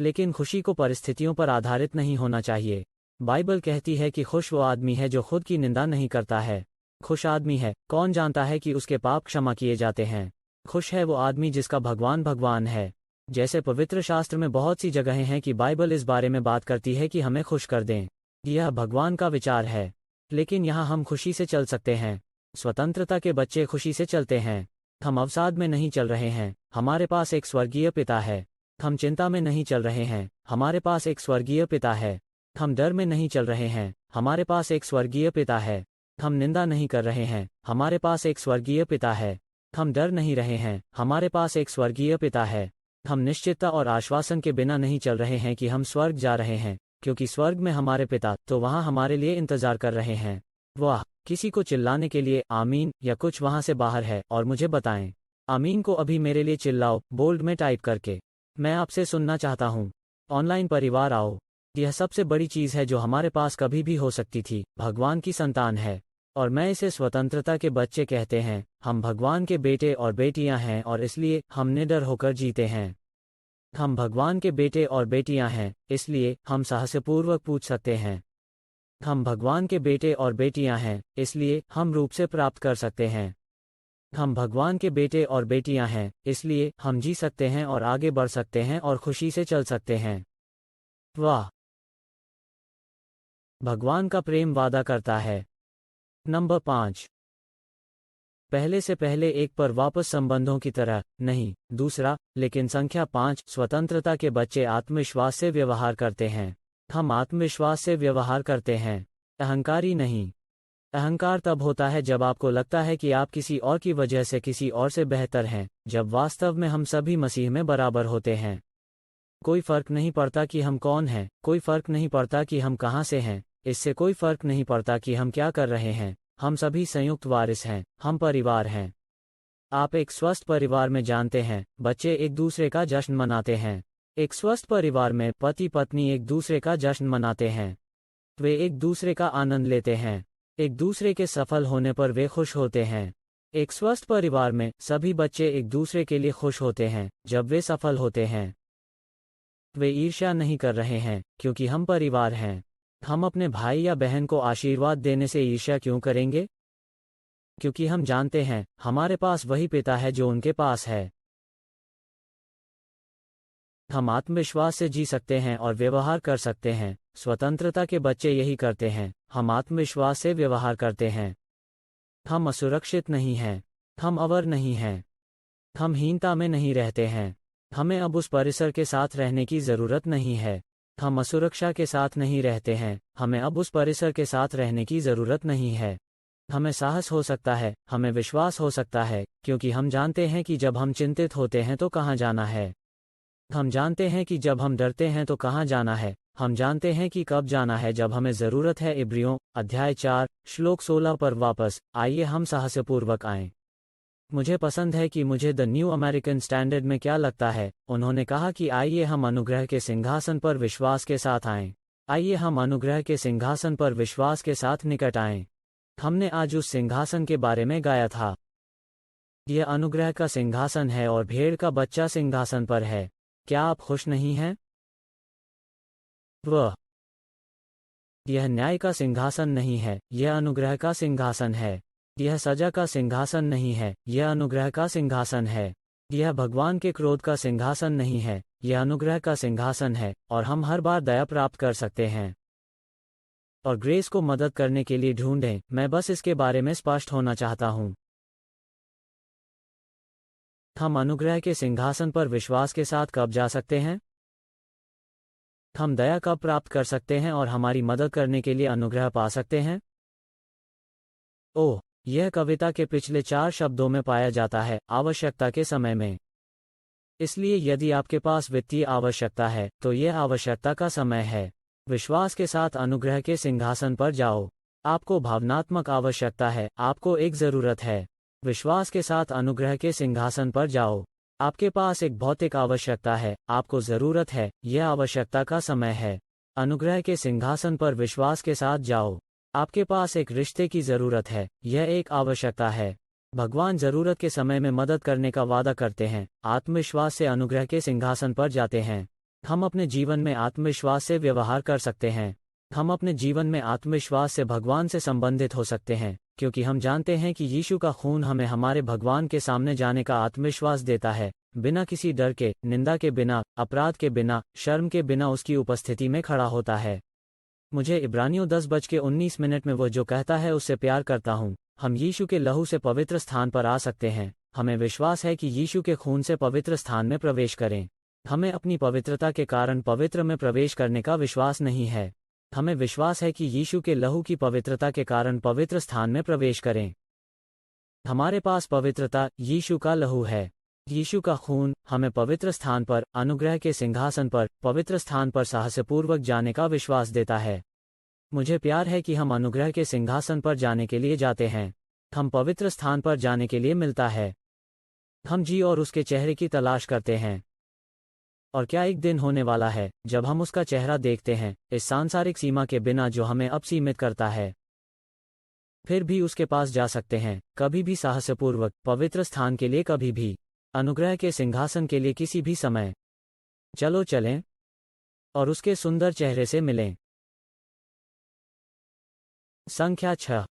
लेकिन खुशी को परिस्थितियों पर आधारित नहीं होना चाहिए। बाइबल कहती है कि खुश वो आदमी है जो खुद की निंदा नहीं करता है। खुश आदमी है, कौन जानता है कि उसके पाप क्षमा किए जाते हैं। खुश है वो आदमी जिसका भगवान भगवान है। जैसे पवित्र शास्त्र में बहुत सी जगहें हैं कि बाइबल इस बारे में बात करती है कि हमें खुश कर दें। यह भगवान का विचार है। लेकिन यहाँ हम खुशी से चल सकते हैं। स्वतंत्रता के बच्चे खुशी से चलते हैं। हम अवसाद में नहीं चल रहे हैं, हमारे पास एक स्वर्गीय पिता है। हम चिंता में नहीं चल रहे हैं, हमारे पास एक स्वर्गीय पिता है। हम डर में नहीं चल रहे हैं, हमारे पास एक स्वर्गीय पिता है। हम निंदा नहीं कर रहे हैं, हमारे पास एक स्वर्गीय पिता है। हम डर नहीं रहे हैं, हमारे पास एक स्वर्गीय पिता है। हम निश्चितता और आश्वासन के बिना नहीं चल रहे हैं कि हम स्वर्ग जा रहे हैं, क्योंकि स्वर्ग में हमारे पिता तो वहाँ हमारे लिए इंतजार कर रहे हैं। वाह! किसी को चिल्लाने के लिए आमीन या कुछ वहाँ से बाहर है और मुझे बताएं। आमीन को अभी मेरे लिए चिल्लाओ, बोल्ड में टाइप करके। मैं आपसे सुनना चाहता हूँ। ऑनलाइन परिवार आओ। यह सबसे बड़ी चीज़ है जो हमारे पास कभी भी हो सकती थी। भगवान की संतान है, और मैं इसे स्वतंत्रता के बच्चे कहते हैं। हम भगवान के बेटे और बेटियां हैं और इसलिए हम निडर होकर जीते हैं। हम भगवान के बेटे और बेटियां हैं, इसलिए हम साहसपूर्वक पूछ सकते हैं। हम भगवान के बेटे और बेटियां हैं, इसलिए हम रूप से प्राप्त कर सकते हैं। हम भगवान के बेटे और बेटियां हैं, इसलिए हम जी सकते हैं और आगे बढ़ सकते हैं और खुशी से चल सकते हैं। वाह! भगवान का प्रेम वादा करता है। नंबर 5। पहले से पहले एक पर वापस संबंधों की तरह नहीं। दूसरा, लेकिन संख्या 5, स्वतंत्रता के बच्चे आत्मविश्वास से व्यवहार करते हैं। हम आत्मविश्वास से व्यवहार करते हैं, अहंकारी नहीं। अहंकार तब होता है जब आपको लगता है कि आप किसी और की वजह से किसी और से बेहतर हैं, जब वास्तव में हम सभी मसीह में बराबर होते हैं। कोई फर्क नहीं पड़ता कि हम कौन हैं, कोई फर्क नहीं पड़ता कि हम कहाँ से हैं, इससे कोई फर्क नहीं पड़ता कि हम क्या कर रहे हैं। हम सभी संयुक्त वारिस हैं, हम परिवार हैं। आप एक स्वस्थ परिवार में जानते हैं, बच्चे एक दूसरे का जश्न मनाते हैं। एक स्वस्थ परिवार में पति पत्नी एक दूसरे का जश्न मनाते हैं। वे एक दूसरे का आनंद लेते हैं। एक दूसरे के सफल होने पर वे खुश होते हैं। एक स्वस्थ परिवार में सभी बच्चे एक दूसरे के लिए खुश होते हैं जब वे सफल होते हैं। वे ईर्ष्या नहीं कर रहे हैं, क्योंकि हम परिवार हैं। हम अपने भाई या बहन को आशीर्वाद देने से ईर्ष्या क्यों करेंगे? क्योंकि हम जानते हैं हमारे पास वही पिता है जो उनके पास है। हम आत्मविश्वास से जी सकते हैं और व्यवहार कर सकते हैं। स्वतंत्रता के बच्चे यही करते हैं, हम आत्मविश्वास से व्यवहार करते हैं। हम असुरक्षित नहीं हैं, हम अवर नहीं हैं, हम हीनता में नहीं रहते हैं। हमें अब उस परिसर के साथ रहने की ज़रूरत नहीं है। हम असुरक्षा के साथ नहीं रहते हैं, हमें अब उस परिसर के साथ रहने की ज़रूरत नहीं है। हमें साहस हो सकता है, हमें विश्वास हो सकता है, क्योंकि हम जानते हैं कि जब हम चिंतित होते हैं तो कहाँ जाना है। हम जानते हैं कि जब हम डरते हैं तो कहाँ जाना है। हम जानते हैं कि कब जाना है जब हमें ज़रूरत है। इब्रियों अध्याय 4 श्लोक 16 पर वापस आइए हम साहसपूर्वक आएं। मुझे पसंद है कि मुझे द न्यू अमेरिकन स्टैंडर्ड में क्या लगता है। उन्होंने कहा कि आइए हम अनुग्रह के सिंहासन पर विश्वास के साथ आएं। आइए हम अनुग्रह के सिंहासन पर विश्वास के साथ निकट आएं। हमने आज उस सिंहासन के बारे में गाया था। यह अनुग्रह का सिंहासन है और भेड़ का बच्चा सिंहासन पर है। क्या आप खुश नहीं हैं? यह न्याय का सिंहासन नहीं है, यह अनुग्रह का सिंहासन है। यह सजा का सिंहासन नहीं है, यह अनुग्रह का सिंहासन है। यह भगवान के क्रोध का सिंहासन नहीं है, यह अनुग्रह का सिंहासन है, और हम हर बार दया प्राप्त कर सकते हैं। और ग्रेस को मदद करने के लिए ढूंढें। मैं बस इसके बारे में स्पष्ट होना चाहता हूँ। हम अनुग्रह के सिंहासन पर विश्वास के साथ कब जा सकते हैं? हम दया कब प्राप्त कर सकते हैं और हमारी मदद करने के लिए अनुग्रह पा सकते हैं? ओह, यह कविता के पिछले 4 शब्दों में पाया जाता है, आवश्यकता के समय में। इसलिए यदि आपके पास वित्तीय आवश्यकता है, तो यह आवश्यकता का समय है। विश्वास के साथ अनुग्रह के सिंहासन पर जाओ। आपको भावनात्मक आवश्यकता है, आपको एक ज़रूरत है। विश्वास के साथ अनुग्रह के सिंहासन पर जाओ। आपके पास एक भौतिक आवश्यकता है, आपको ज़रूरत है, यह आवश्यकता का समय है। अनुग्रह के सिंहासन पर विश्वास के साथ जाओ। आपके पास एक रिश्ते की ज़रूरत है, यह एक आवश्यकता है। भगवान ज़रूरत के समय में मदद करने का वादा करते हैं। आत्मविश्वास से अनुग्रह के सिंहासन पर जाते हैं। हम अपने जीवन में आत्मविश्वास से व्यवहार कर सकते हैं। हम अपने जीवन में आत्मविश्वास से भगवान से संबंधित हो सकते हैं, क्योंकि हम जानते हैं कि यीशु का खून हमें हमारे भगवान के सामने जाने का आत्मविश्वास देता है, बिना किसी डर के, निंदा के बिना, अपराध के बिना, शर्म के बिना उसकी उपस्थिति में खड़ा होता है। मुझे इब्रानियों 10:19 में वो जो कहता है उससे प्यार करता हूँ। हम यीशु के लहू से पवित्र स्थान पर आ सकते हैं। हमें विश्वास है कि यीशु के खून से पवित्र स्थान में प्रवेश करें। हमें अपनी पवित्रता के कारण पवित्र में प्रवेश करने का विश्वास नहीं है। हमें विश्वास है कि यीशु के लहू की पवित्रता के कारण पवित्र स्थान में प्रवेश करें। हमारे पास पवित्रता, यीशु का लहू है। यीशु का खून हमें पवित्र स्थान पर, अनुग्रह के सिंहासन पर, पवित्र स्थान पर साहसपूर्वक जाने का विश्वास देता है। मुझे प्यार है कि हम अनुग्रह के सिंहासन पर जाने के लिए जाते हैं। हम पवित्र स्थान पर जाने के लिए मिलता है। हम जी और उसके चेहरे की तलाश करते हैं। और क्या एक दिन होने वाला है जब हम उसका चेहरा देखते हैं, इस सांसारिक सीमा के बिना जो हमें अब सीमित करता है। फिर भी उसके पास जा सकते हैं, कभी भी साहसपूर्वक, पवित्र स्थान के लिए कभी भी, अनुग्रह के सिंहासन के लिए किसी भी समय। चलो चलें और उसके सुंदर चेहरे से मिलें। संख्या 6।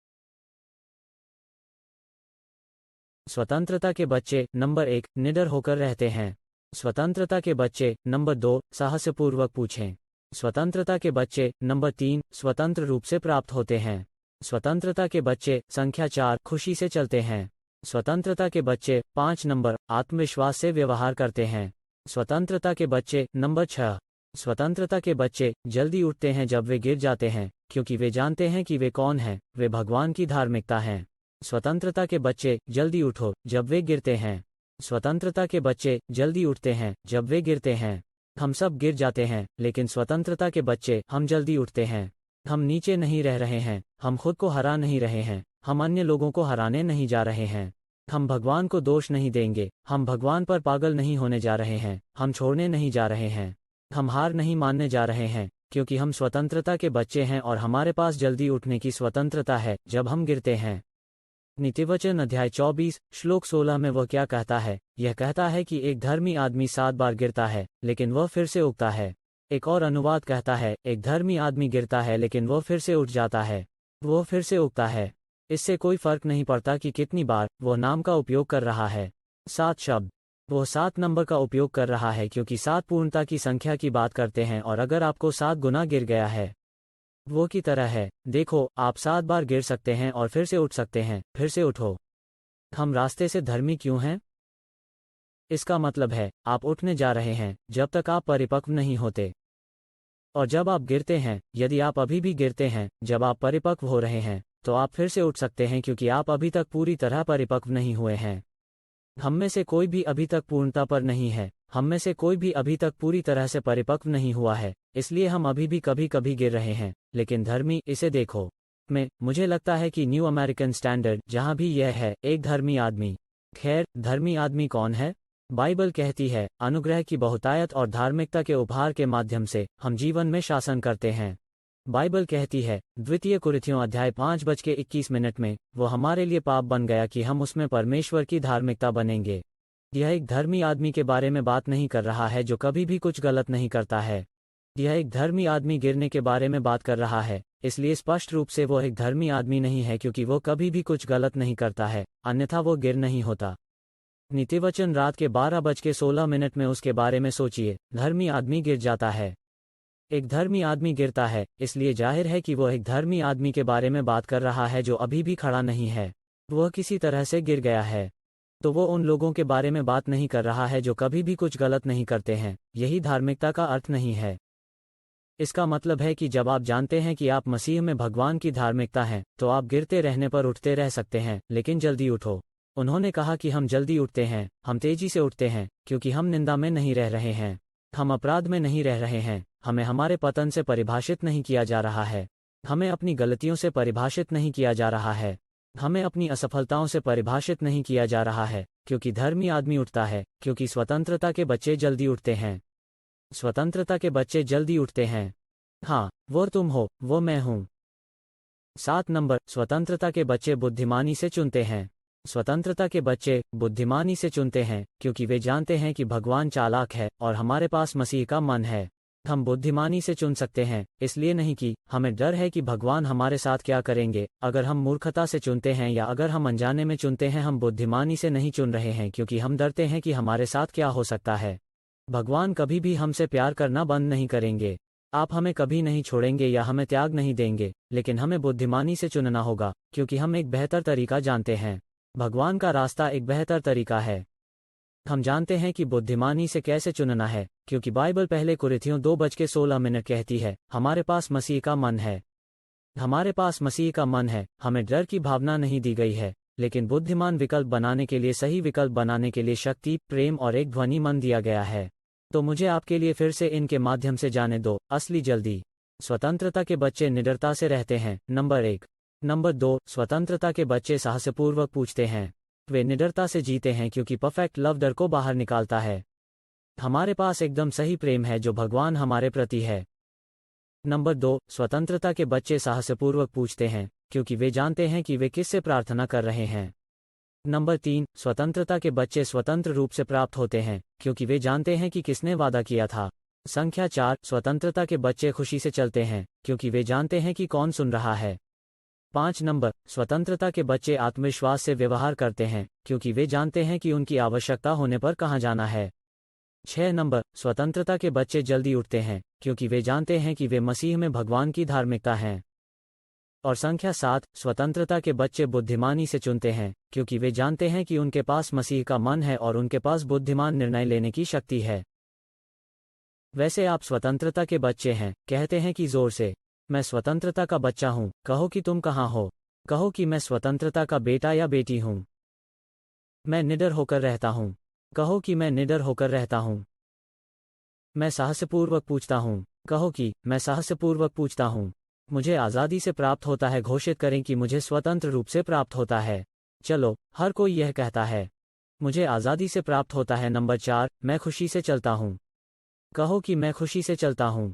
स्वतंत्रता के बच्चे। नंबर 1, निडर होकर रहते हैं। स्वतंत्रता के बच्चे। नंबर 2, साहसपूर्वक पूछें। स्वतंत्रता के बच्चे। नंबर 3, स्वतंत्र रूप से प्राप्त होते हैं। स्वतंत्रता के बच्चे। संख्या 4, खुशी से चलते हैं। स्वतंत्रता के बच्चे। 5 नंबर, आत्मविश्वास से व्यवहार करते हैं। स्वतंत्रता के बच्चे। नंबर 6, स्वतंत्रता के बच्चे जल्दी उठते हैं जब वे गिर जाते हैं, क्योंकि वे जानते हैं कि वे कौन हैं, वे भगवान की धार्मिकता हैं। स्वतंत्रता के बच्चे जल्दी उठो जब वे गिरते हैं। स्वतंत्रता के बच्चे जल्दी उठते हैं जब वे गिरते हैं। हम सब गिर जाते हैं, लेकिन स्वतंत्रता के बच्चे हम जल्दी उठते हैं। हम नीचे नहीं रह रहे हैं, हम खुद को हरा नहीं रहे हैं, हम अन्य लोगों को हराने नहीं जा रहे हैं। हम भगवान को दोष नहीं देंगे, हम भगवान पर पागल नहीं होने जा रहे हैं, हम छोड़ने नहीं जा रहे हैं, हम हार नहीं मानने जा रहे हैं, क्योंकि हम स्वतंत्रता के बच्चे हैं और हमारे पास जल्दी उठने की स्वतंत्रता है जब हम गिरते हैं। नीतिवचन अध्याय 24, श्लोक 16 में वह क्या कहता है? यह कहता है कि एक धर्मी आदमी 7 बार गिरता है, लेकिन वह फिर से उठता है। एक और अनुवाद कहता है, एक धर्मी आदमी गिरता है लेकिन वह फिर से उठ जाता है। वह फिर से उठता है। इससे कोई फर्क नहीं पड़ता कि कितनी बार वह नाम का उपयोग कर रहा है। 7 शब्द। वह 7 नंबर का उपयोग कर रहा है क्योंकि 7 पूर्णता की संख्या की बात करते हैं, और अगर आपको 7 गुना गिर गया है, वो की तरह है। देखो, आप 7 बार गिर सकते हैं और फिर से उठ सकते हैं, फिर से उठो। हम रास्ते से धर्मी क्यों हैं? इसका मतलब है, आप उठने जा रहे हैं जब तक आप परिपक्व नहीं होते। और जब आप गिरते हैं, यदि आप अभी भी गिरते हैं जब आप परिपक्व हो रहे हैं, तो आप फिर से उठ सकते हैं क्योंकि आप अभी तक पूरी तरह परिपक्व नहीं हुए हैं। हम में से कोई भी अभी तक पूर्णता पर नहीं है। हम में से कोई भी अभी तक पूरी तरह से परिपक्व नहीं हुआ है, इसलिए हम अभी भी कभी कभी गिर रहे हैं। लेकिन धर्मी, इसे देखो। मुझे लगता है कि न्यू अमेरिकन स्टैंडर्ड जहां भी यह है, एक धर्मी आदमी। खैर, धर्मी आदमी कौन है? बाइबल कहती है, अनुग्रह की बहुतायत और धार्मिकता के उपहार के माध्यम से हम जीवन में शासन करते हैं। बाइबल कहती है, द्वितीय कुरिन्थियों अध्याय 5:21 में, वो हमारे लिए पाप बन गया कि हम उसमें परमेश्वर की धार्मिकता बनेंगे। यह एक धर्मी आदमी के बारे में बात नहीं कर रहा है जो कभी भी कुछ गलत नहीं करता है। यह एक धर्मी आदमी गिरने के बारे में बात कर रहा है, इसलिए स्पष्ट रूप से वो एक धर्मी आदमी नहीं है क्योंकि वो कभी भी कुछ गलत नहीं करता है, अन्यथा वो गिर नहीं होता। नीतिवचन रात के 12:16 में उसके बारे में सोचिए। धर्मी आदमी गिर जाता है। एक धर्मी आदमी गिरता है, इसलिए जाहिर है कि वो एक धर्मी आदमी के बारे में बात कर रहा है जो अभी भी खड़ा नहीं है। वह किसी तरह से गिर गया है। तो वो उन लोगों के बारे में बात नहीं कर रहा है जो कभी भी कुछ गलत नहीं करते हैं। यही धार्मिकता का अर्थ नहीं है। इसका मतलब है कि जब आप जानते हैं कि आप मसीह में भगवान की धार्मिकता हैं, तो आप गिरते रहने पर उठते रह सकते हैं, लेकिन जल्दी उठो। उन्होंने कहा कि हम जल्दी उठते हैं, हम तेजी से उठते हैं, क्योंकि हम निंदा में नहीं रह रहे हैं, हम अपराध में नहीं रह रहे हैं, हमें हमारे पतन से परिभाषित नहीं किया जा रहा है, हमें अपनी गलतियों से परिभाषित नहीं किया जा रहा है, हमें अपनी असफलताओं से परिभाषित नहीं किया जा रहा है, क्योंकि धर्मी आदमी उठता है, क्योंकि स्वतंत्रता के बच्चे जल्दी उठते हैं। स्वतंत्रता के बच्चे जल्दी उठते हैं। हाँ, वो तुम हो, वो मैं हूँ। 7 नंबर, स्वतंत्रता के बच्चे बुद्धिमानी से चुनते हैं। स्वतंत्रता के बच्चे बुद्धिमानी से चुनते हैं, क्योंकि वे जानते हैं कि भगवान चालाक है और हमारे पास मसीह का मन है। हम बुद्धिमानी से चुन सकते हैं, इसलिए नहीं कि हमें डर है कि भगवान हमारे साथ क्या करेंगे। अगर हम मूर्खता से चुनते हैं या अगर हम अनजाने में चुनते हैं, हम बुद्धिमानी से नहीं चुन रहे हैं, क्योंकि हम डरते हैं कि हमारे साथ क्या हो सकता है। भगवान कभी भी हमसे प्यार करना बंद नहीं करेंगे। आप हमें कभी नहीं छोड़ेंगे या हमें त्याग नहीं देंगे, लेकिन हमें बुद्धिमानी से चुनना होगा, क्योंकि हम एक बेहतर तरीका जानते हैं। भगवान का रास्ता एक बेहतर तरीका है। हम जानते हैं कि बुद्धिमानी से कैसे चुनना है, क्योंकि बाइबल पहले कुरिन्थियों 2:16 कहती है, हमारे पास मसीह का मन है। हमारे पास मसीह का मन है। हमें डर की भावना नहीं दी गई है, लेकिन बुद्धिमान विकल्प बनाने के लिए, सही विकल्प बनाने के लिए शक्ति, प्रेम और एक ध्वनि मन दिया गया है। तो मुझे आपके लिए फिर से इनके माध्यम से जाने दो। असली जल्दी। स्वतंत्रता के बच्चे निडरता से रहते हैं। नंबर 1। नंबर 2, स्वतंत्रता के बच्चे साहसपूर्वक पूछते हैं। वे निडरता से जीते हैं, क्योंकि परफेक्ट लव डर को बाहर निकालता है। हमारे पास एकदम सही प्रेम है जो भगवान हमारे प्रति है। नंबर 2, स्वतंत्रता के बच्चे साहसपूर्वक पूछते हैं, क्योंकि वे जानते हैं कि वे किससे प्रार्थना कर रहे हैं। नंबर 3, स्वतंत्रता के बच्चे स्वतंत्र रूप से प्राप्त होते हैं, क्योंकि वे जानते हैं कि किसने वादा किया था। संख्या 4, स्वतंत्रता के बच्चे खुशी से चलते हैं, क्योंकि वे जानते हैं कि कौन सुन रहा है। 5 नंबर, स्वतंत्रता के बच्चे आत्मविश्वास से व्यवहार करते हैं, क्योंकि वे जानते हैं कि उनकी आवश्यकता होने पर कहाँ जाना है। 6 नंबर, स्वतंत्रता के बच्चे जल्दी उठते हैं, क्योंकि वे जानते हैं कि वे मसीह में भगवान की धार्मिकता हैं। और संख्या 7, स्वतंत्रता के बच्चे बुद्धिमानी से चुनते हैं, क्योंकि वे जानते हैं कि उनके पास मसीह का मन है और उनके पास बुद्धिमान निर्णय लेने की शक्ति है। वैसे आप स्वतंत्रता के बच्चे हैं, कहते हैं कि जोर से, मैं स्वतंत्रता का बच्चा हूं। कहो कि तुम कहां हो। कहो कि मैं स्वतंत्रता का बेटा या बेटी हूं। मैं निडर होकर रहता हूं। कहो कि मैं निडर होकर रहता हूं। मैं साहसपूर्वक पूछता हूं। कहो कि मैं साहसपूर्वक पूछता हूं। मुझे आज़ादी से प्राप्त होता है। घोषित करें कि मुझे स्वतंत्र रूप से प्राप्त होता है। चलो, हर कोई यह कहता है, मुझे आज़ादी से प्राप्त होता है। नंबर 4, मैं खुशी से चलता हूं। कहो कि मैं खुशी से चलता हूं।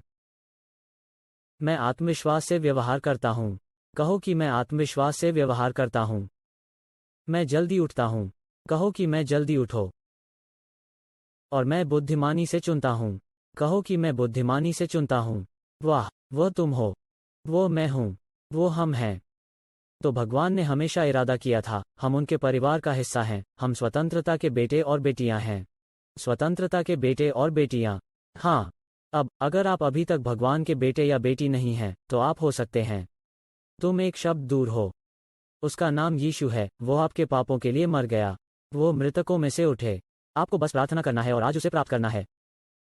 मैं आत्मविश्वास से व्यवहार करता हूं। कहो कि मैं आत्मविश्वास से व्यवहार करता हूं। मैं जल्दी उठता हूं। कहो कि मैं जल्दी उठो। और मैं बुद्धिमानी से चुनता हूं। कहो कि मैं बुद्धिमानी से चुनता हूं। वाह, वह तुम हो, वो मैं हूं, वो हम हैं। तो भगवान ने हमेशा इरादा किया था, हम उनके परिवार का हिस्सा हैं। हम स्वतंत्रता के बेटे और बेटियां हैं। स्वतंत्रता के बेटे और बेटियां। हाँ, अब अगर आप अभी तक भगवान के बेटे या बेटी नहीं हैं, तो आप हो सकते हैं। तुम एक शब्द दूर हो। उसका नाम यीशु है। वो आपके पापों के लिए मर गया। वो मृतकों में से उठे। आपको बस प्रार्थना करना है और आज उसे प्राप्त करना है।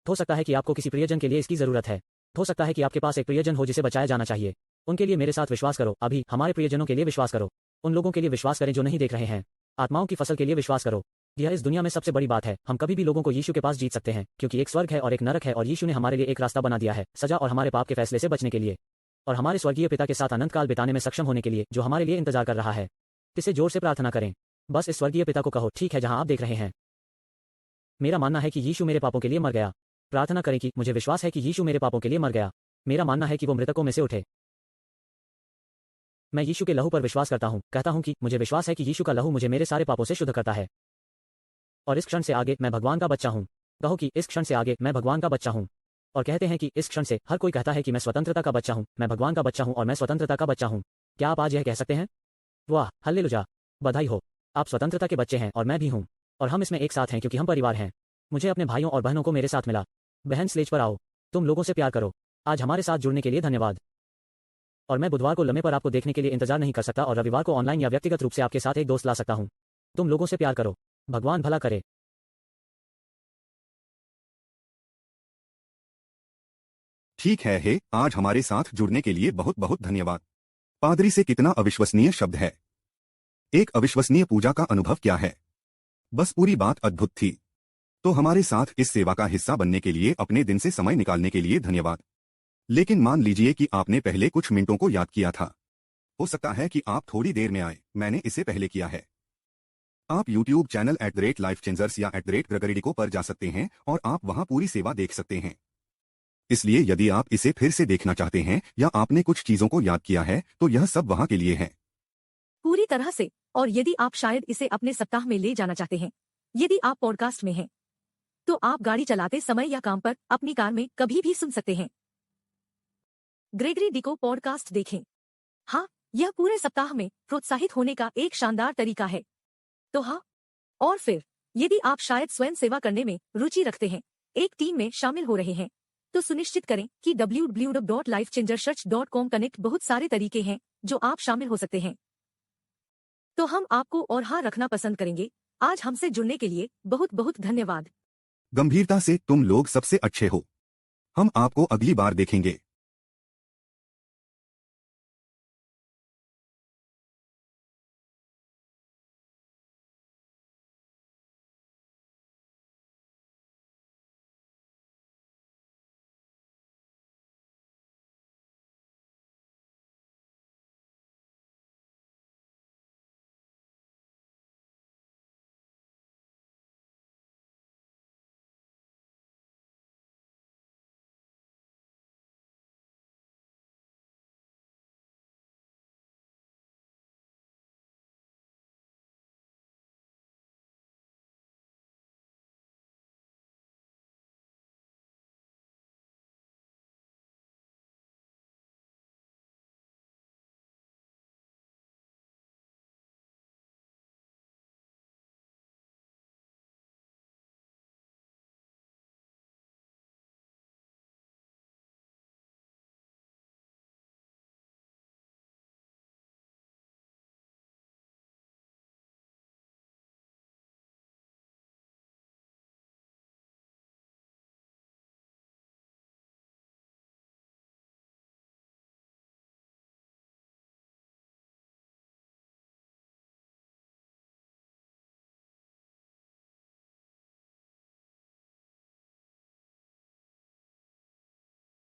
हो सकता है कि आपको किसी प्रियजन के लिए इसकी जरूरत है। हो सकता है कि आपके पास एक प्रियजन हो जिसे बचाया जाना चाहिए। उनके लिए मेरे साथ विश्वास करो। अभी हमारे प्रियजनों के लिए विश्वास करो। उन लोगों के लिए विश्वास करें जो नहीं देख रहे हैं। आत्माओं की फसल के लिए विश्वास करो। यह इस दुनिया में सबसे बड़ी बात है। हम कभी भी लोगों को यीशु के पास जीत सकते हैं, क्योंकि एक स्वर्ग है और एक नरक है, और यीशु ने हमारे लिए एक रास्ता बना दिया है, सजा और हमारे पाप के फैसले से बचने के लिए, और हमारे स्वर्गीय पिता के साथ अनंत काल बिताने में सक्षम होने के लिए, जो हमारे लिए इंतजार कर रहा है। इसे जोर से प्रार्थना करें। बस इस स्वर्गीय पिता को कहो, ठीक है जहां आप देख रहे हैं, मेरा मानना है कि यीशु मेरे पापों के लिए मर गया। प्रार्थना करें कि मुझे विश्वास है कि यीशु मेरे पापों के लिए मर गया। मेरा मानना है कि वो मृतकों में से उठे। मैं यीशु के लहू पर विश्वास करता हूं। कहता हूं कि मुझे विश्वास है कि यीशु का लहू मुझे मेरे सारे पापों से शुद्ध करता है। और इस क्षण से आगे मैं भगवान का बच्चा हूं। कहो कि इस क्षण से आगे मैं भगवान का बच्चा हूं। और कहते हैं कि इस क्षण से हर कोई कहता है कि मैं स्वतंत्रता का बच्चा हूं, मैं भगवान का बच्चा हूं और मैं स्वतंत्रता का बच्चा हूं। क्या आप आज यह कह सकते हैं? वाह, हल्लेलुया, बधाई हो। आप स्वतंत्रता के बच्चे हैं और मैं भी हूं। और हम इसमें एक साथ हैं क्योंकि हम परिवार हैं। मुझे अपने भाइयों और बहनों को मेरे साथ मिला। बहन, स्टेज पर आओ। तुम लोगों से प्यार करो। आज हमारे साथ जुड़ने के लिए धन्यवाद। और मैं बुधवार को लम्हे पर आपको देखने के लिए इंतजार नहीं कर सकता और रविवार को ऑनलाइन या व्यक्तिगत रूप से आपके साथ एक दोस्त ला सकता हूं। तुम लोगों से प्यार करो। भगवान भला करे। ठीक है, आज हमारे साथ जुड़ने के लिए बहुत बहुत धन्यवाद। पादरी से कितना अविश्वसनीय शब्द है। एक अविश्वसनीय पूजा का अनुभव क्या है। बस पूरी बात अद्भुत थी। तो हमारे साथ इस सेवा का हिस्सा बनने के लिए, अपने दिन से समय निकालने के लिए धन्यवाद। लेकिन मान लीजिए कि आपने पहले कुछ मिनटों को याद किया था। हो सकता है कि आप थोड़ी देर में आए, मैंने इसे पहले किया है। आप YouTube चैनल @LifeChangers या @GregoryDico पर जा सकते हैं और आप वहां पूरी सेवा देख सकते हैं। इसलिए यदि आप इसे फिर से देखना चाहते हैं या आपने कुछ चीजों को याद किया है, तो यह सब वहां के लिए है। पूरी तरह से। और यदि आप शायद इसे अपने सप्ताह में ले जाना चाहते हैं, यदि आप पॉडकास्ट में हैं, तो आप गाड़ी चलाते समय या काम पर अपनी कार में कभी भी सुन सकते हैं। ग्रेगरी डिको पॉडकास्ट देखें। हाँ, यह पूरे सप्ताह में प्रोत्साहित होने का एक शानदार तरीका है। तो हाँ, और फिर यदि आप शायद स्वयं सेवा करने में रुचि रखते हैं, एक टीम में शामिल हो रहे हैं, तो सुनिश्चित करें कि www.lifechangerchurch.com कनेक्ट बहुत सारे तरीके हैं जो आप शामिल हो सकते हैं। तो हम आपको और हाँ रखना पसंद करेंगे। आज हमसे जुड़ने के लिए बहुत बहुत धन्यवाद। गंभीरता से तुम लोग सबसे अच्छे हो। हम आपको अगली बार देखेंगे।